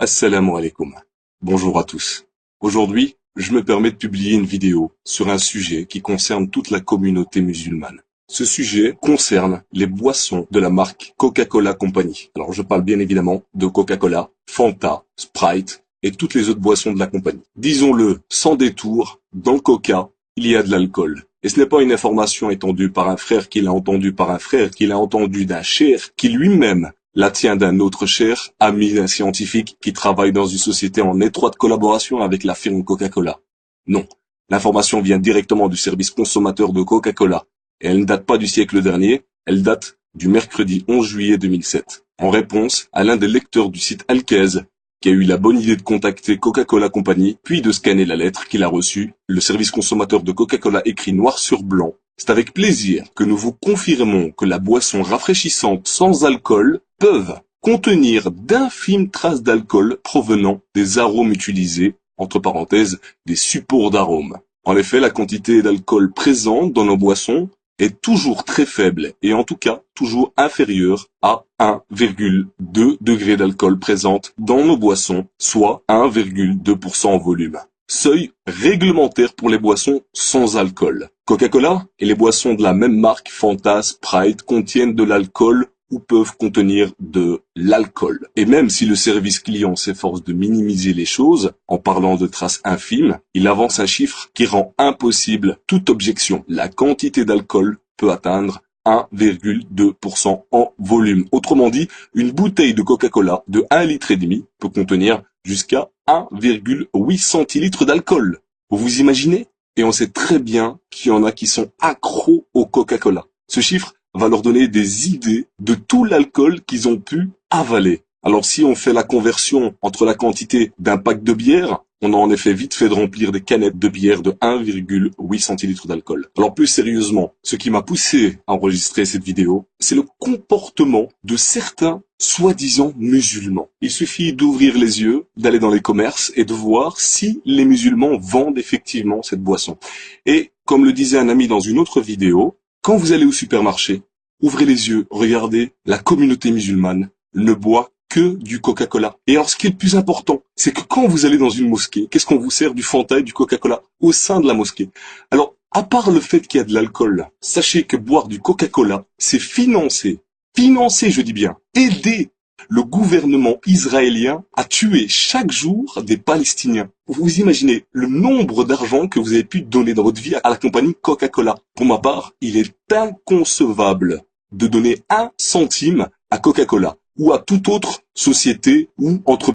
Assalamu alaikum. Bonjour à tous. Aujourd'hui, je me permets de publier une vidéo sur un sujet qui concerne toute la communauté musulmane. Ce sujet concerne les boissons de la marque Coca-Cola Company. Alors je parle bien évidemment de Coca-Cola, Fanta, Sprite et toutes les autres boissons de la compagnie. Disons-le sans détour, dans le Coca, il y a de l'alcool. Et ce n'est pas une information étendue par un frère qui l'a entendu par un frère, qui l'a entendu d'un cher, qui lui-même la tient d'un autre cher, ami d'un scientifique qui travaille dans une société en étroite collaboration avec la firme Coca-Cola. Non, l'information vient directement du service consommateur de Coca-Cola. Et elle ne date pas du siècle dernier, elle date du mercredi 11 juillet 2007. En réponse à l'un des lecteurs du site Alkez, qui a eu la bonne idée de contacter Coca-Cola Company, puis de scanner la lettre qu'il a reçue, le service consommateur de Coca-Cola écrit noir sur blanc: c'est avec plaisir que nous vous confirmons que la boisson rafraîchissante sans alcool peuvent contenir d'infimes traces d'alcool provenant des arômes utilisés, entre parenthèses, des supports d'arômes. En effet, la quantité d'alcool présente dans nos boissons est toujours très faible et en tout cas toujours inférieure à 1,2 degré d'alcool présente dans nos boissons, soit 1,2% en volume. Seuil réglementaire pour les boissons sans alcool. Coca-Cola et les boissons de la même marque, Fanta, Sprite, contiennent de l'alcool ou peuvent contenir de l'alcool. Et même si le service client s'efforce de minimiser les choses en parlant de traces infimes, il avance un chiffre qui rend impossible toute objection. La quantité d'alcool peut atteindre 1,2% en volume. Autrement dit, une bouteille de Coca-Cola de 1,5 litre peut contenir jusqu'à 1,8 centilitres d'alcool. Vous imaginez? Et on sait très bien qu'il y en a qui sont accros au Coca-Cola. Ce chiffre va leur donner des idées de tout l'alcool qu'ils ont pu avaler. Alors si on fait la conversion entre la quantité d'un pack de bière, on a en effet vite fait de remplir des canettes de bière de 1,8 centilitres d'alcool. Alors plus sérieusement, ce qui m'a poussé à enregistrer cette vidéo, c'est le comportement de certains soi-disant musulmans. Il suffit d'ouvrir les yeux, d'aller dans les commerces et de voir si les musulmans vendent effectivement cette boisson. Et comme le disait un ami dans une autre vidéo, quand vous allez au supermarché, ouvrez les yeux, regardez, la communauté musulmane ne boit que du Coca-Cola. Et alors ce qui est le plus important, c'est que quand vous allez dans une mosquée, qu'est-ce qu'on vous sert? Du Fanta et du Coca-Cola au sein de la mosquée. Alors, à part le fait qu'il y a de l'alcool, sachez que boire du Coca-Cola, c'est financer, je dis bien, aider le gouvernement israélien à tuer chaque jour des Palestiniens. Vous imaginez le nombre d'argent que vous avez pu donner dans votre vie à la compagnie Coca-Cola. Pour ma part, il est inconcevable de donner 1 centime à Coca-Cola ou à toute autre société ou entreprise